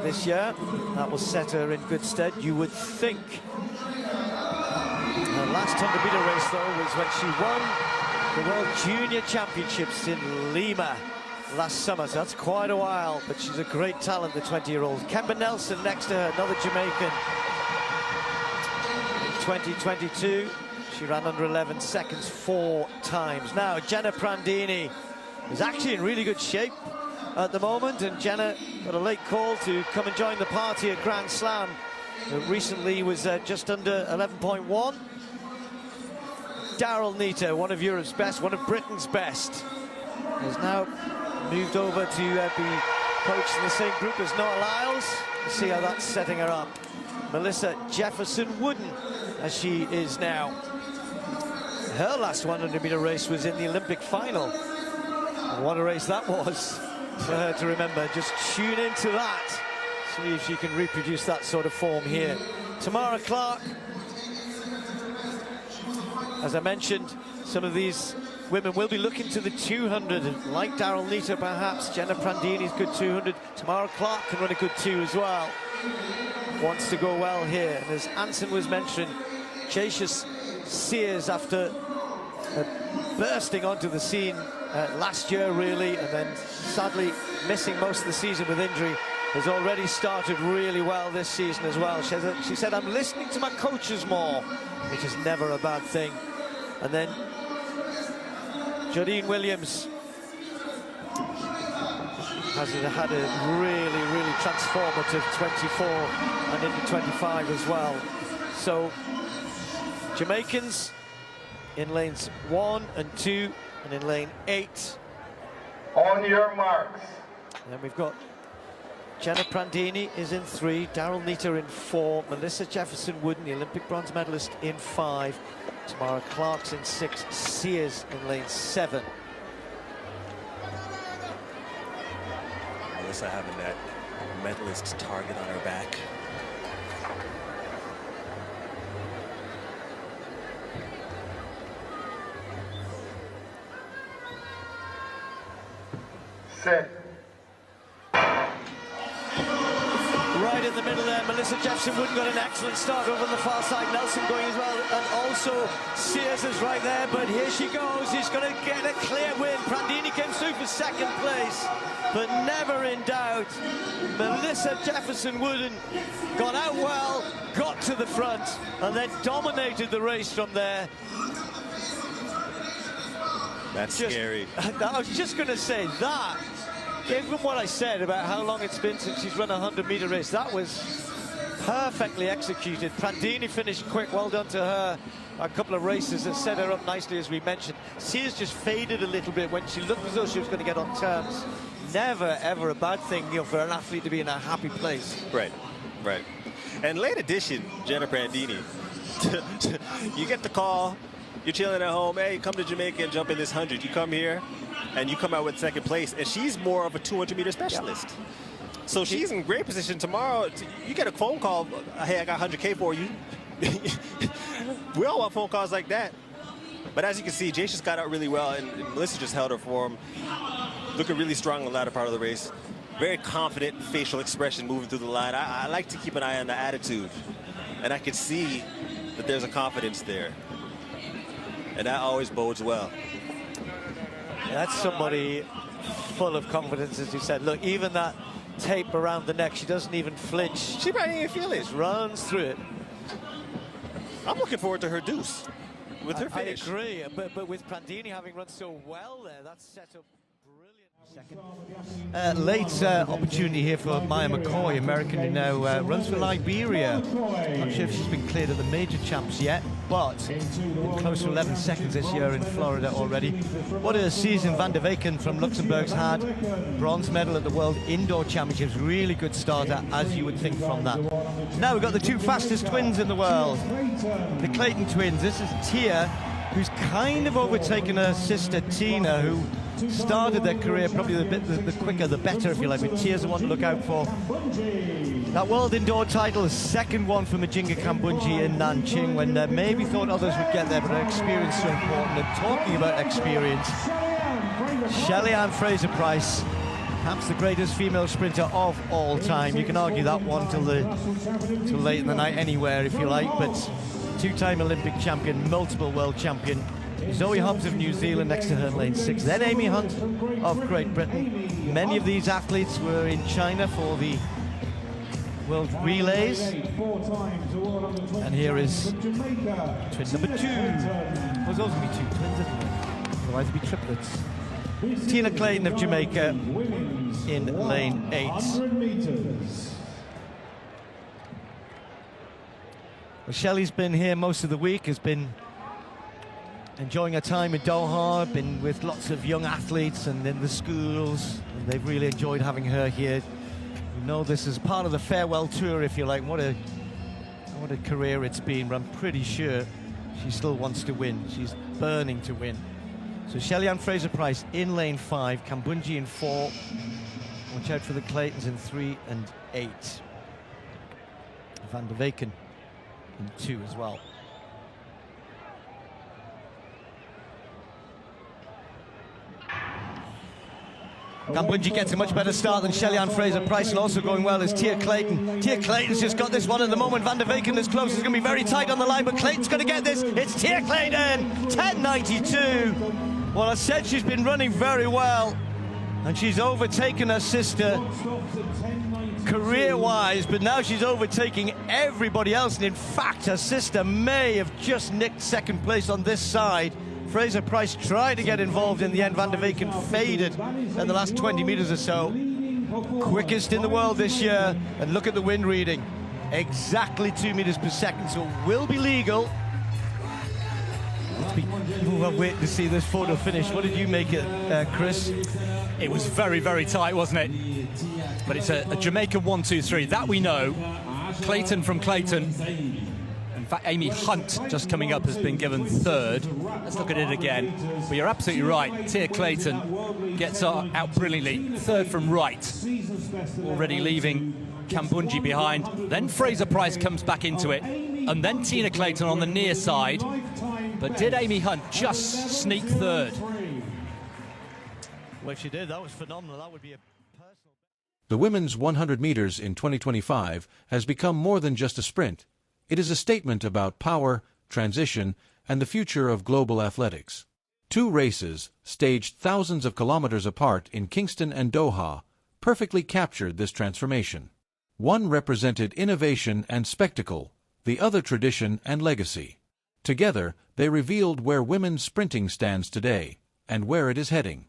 this year. That will set her in good stead, you would think. Her last 100-meter race, though, was when she won the World Junior Championships in Lima last summer, so that's quite a while, but she's a great talent, the 20-year-old. Kemba Nelson next to her, another Jamaican. In 2022, she ran under 11 seconds 4 times. Now, Jenna Prandini is actually in really good shape at the moment, and Jenna got a late call to come and join the party at Grand Slam. Recently was just under 11.1. Daryll Neita, one of Europe's best, one of Britain's best, has now moved over to be coached in the same group as Noah Lyles. We'll see how that's setting her up. Melissa Jefferson Wooden, as she is now. Her last 100-meter race was in the Olympic final. And what a race that was for her to remember. Just tune into that. See if she can reproduce that sort of form here. Tamari Clark. As I mentioned, some of these women will be looking to the 200, like Daryll Neita perhaps. Jenna Prandini's good 200. Tamari Clark can run a good 2 as well. Wants to go well here. And as Anson was mentioning, Jada'Nesha Sears, after bursting onto the scene last year, really, and then sadly missing most of the season with injury, has already started really well this season as well. She said, I'm listening to my coaches more, which is never a bad thing. And then Jodean Williams has had a really transformative 24 and into 25 as well. So Jamaicans in lanes 1 and 2 and in lane 8. On your marks. And then we've got Jenna Prandini is in 3, Daryll Neita in 4, Melissa Jefferson Wooden, the Olympic bronze medalist, in 5, Tamari Clark's in 6, Sears in lane 7. Melissa having that medalist target on her back. Set. Right in the middle there, Melissa Jefferson Wooden got an excellent start over on the far side. Nelson going as well, and also Sears is right there, but here she goes. She's going to get a clear win. Prandini came through for 2nd place, but never in doubt. Melissa Jefferson Wooden got out well, got to the front, and then dominated the race from there. That's scary. I was just going to say that. Given what I said about how long it's been since she's run a 100-meter race, that was perfectly executed. Prandini finished quick, well done to her. A couple of races that set her up nicely, as we mentioned. Sears just faded a little bit when she looked as though she was going to get on terms. Never, ever a bad thing, you know, for an athlete to be in a happy place. Right. And late addition, Jenna Prandini. You get the call, you're chilling at home, hey, come to Jamaica and jump in this 100. You come here, and you come out with 2nd place, and she's more of a 200-meter specialist. Yep. So she's in great position tomorrow. You get a phone call, hey, I got 100K for you. We all want phone calls like that. But as you can see, Jay just got out really well, and Melissa just held her form. Looking really strong in the latter part of the race. Very confident facial expression moving through the line. I like to keep an eye on the attitude, and I can see that there's a confidence there. And that always bodes well. That's somebody full of confidence, as you said. Look, even that tape around the neck, she doesn't even flinch. She probably didn't even feel it. Just runs through it. I'm looking forward to her deuce with her finish. I agree, but with Prandini having run so well there, that's set up brilliant. Late opportunity here for Maya McCoy, American who now runs for Liberia. Not sure if she's been cleared of the major champs yet, but close to 11 seconds this year in Florida already. What a season Van der Weyken from Luxembourg's had. Bronze medal at the World Indoor Championships. Really good starter, as you would think from that. Now we've got the 2 fastest twins in the world. The Clayton twins. This is Tia, who's kind of overtaken her sister Tina, who started their career probably the quicker the better, if you like, but Tia's the one to look out for. That World Indoor title is 2nd one for Majinga Kambunji in Nanjing, when maybe thought others would get there, but her experience is so important. And talking about experience, Shelly-Ann Fraser-Price Perhaps the greatest female sprinter of all time. You can argue that one till late in the night anywhere if you like, but two-time Olympic champion, multiple world champion. Zoe Hobbs of New Zealand next to her in lane 6. Then Amy Hunt of Great Britain. Many of these athletes were in China for the World Relays. And here is twin number 2. Well, those going to be 2 twins, isn't it? Otherwise it'd be triplets. Tina Clayton of Jamaica in lane 8. Well, Shelley's been here most of the week, has been enjoying her time in Doha, been with lots of young athletes and in the schools, and they've really enjoyed having her here. You know, this is part of the farewell tour, if you like. What a career it's been, but I'm pretty sure she still wants to win. She's burning to win. So Shelly-Ann Fraser-Pryce in lane 5, Kambunji in 4. Watch out for the Claytons in 3 and 8. Van der Weken in 2 as well. Kambunji gets a much better start than Shelly-Ann Fraser-Pryce, and also going well is Tia Clayton. Tia Clayton's just got this one at the moment. Van der Weken is close. It's going to be very tight on the line, but Clayton's going to get this. It's Tia Clayton, 10.92. Well, I said she's been running very well, and she's overtaken her sister career-wise, but now she's overtaking everybody else, and in fact, her sister may have just nicked second place on this side. Fraser-Pryce tried to get involved in the end. Van der Weken faded in the last 20 meters or so. Quickest in the world this year, and look at the wind reading. Exactly 2 meters per second, so will be legal. We'll wait to see this photo finish. What did you make it, Chris? It was very, very tight, wasn't it? But it's a Jamaica 1-2-3. That we know. Clayton from Clayton. In fact, Amy Hunt, just coming up, has been given 3rd. Let's look at it again. But you're absolutely right. Tia Clayton gets out brilliantly. 3rd from right. Already leaving Kambunji behind. Then Fraser-Pryce comes back into it. And then Tina Clayton on the near side. But did Amy Hunt just sneak 3rd? Well, if she did, that was phenomenal. That would be a personal... The women's 100 meters in 2025 has become more than just a sprint. It is a statement about power, transition, and the future of global athletics. 2 races, staged thousands of kilometers apart in Kingston and Doha, perfectly captured this transformation. One represented innovation and spectacle, the other tradition and legacy. Together, they revealed where women's sprinting stands today, and where it is heading.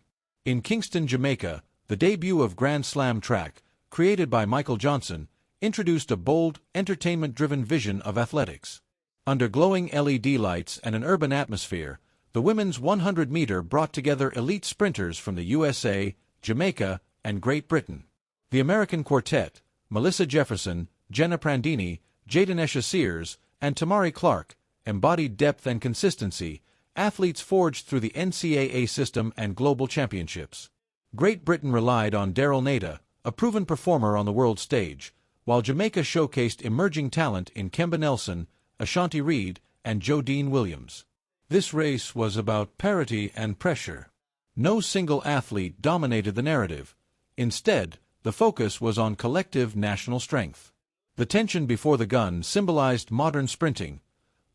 In Kingston, Jamaica, the debut of Grand Slam track, created by Michael Johnson, introduced a bold, entertainment-driven vision of athletics. Under glowing LED lights and an urban atmosphere, the women's 100-meter brought together elite sprinters from the USA, Jamaica, and Great Britain. The American quartet, Melissa Jefferson, Jenna Prandini, Jada'Nesha Sears, and Tamari Clark, embodied depth and consistency, athletes forged through the NCAA system and global championships. Great Britain relied on Daryll Neita, a proven performer on the world stage, while Jamaica showcased emerging talent in Kemba Nelson, Ashanti Reid, and Jodean Williams. This race was about parity and pressure. No single athlete dominated the narrative. Instead, the focus was on collective national strength. The tension before the gun symbolized modern sprinting.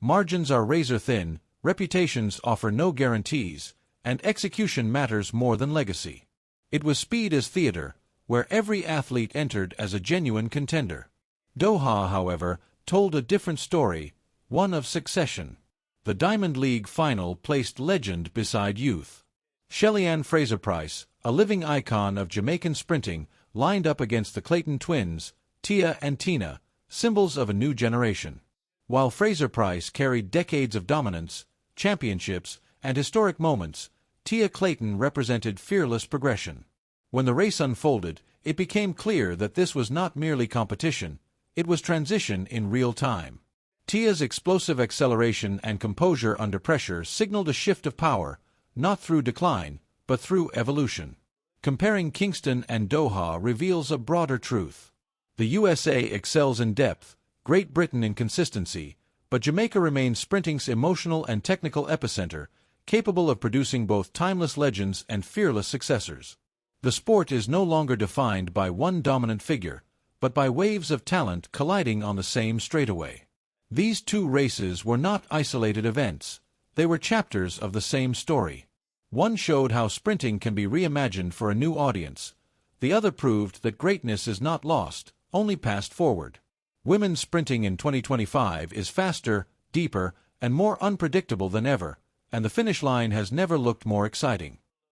Margins are razor-thin, reputations offer no guarantees, and execution matters more than legacy. It was speed as theater, where every athlete entered as a genuine contender. Doha, however, told a different story, one of succession. The Diamond League final placed legend beside youth. Shelly-Ann Fraser-Pryce, a living icon of Jamaican sprinting, lined up against the Clayton twins, Tia and Tina, symbols of a new generation. While Fraser-Pryce carried decades of dominance, championships, and historic moments, Tia Clayton represented fearless progression. When the race unfolded, it became clear that this was not merely competition, it was transition in real time. Tia's explosive acceleration and composure under pressure signaled a shift of power, not through decline, but through evolution. Comparing Kingston and Doha reveals a broader truth. The USA excels in depth, Great Britain in consistency, but Jamaica remains sprinting's emotional and technical epicenter, capable of producing both timeless legends and fearless successors. The sport is no longer defined by one dominant figure, but by waves of talent colliding on the same straightaway. These two races were not isolated events. They were chapters of the same story. One showed how sprinting can be reimagined for a new audience. The other proved that greatness is not lost, only passed forward. Women's sprinting in 2025 is faster, deeper, and more unpredictable than ever, and the finish line has never looked more exciting.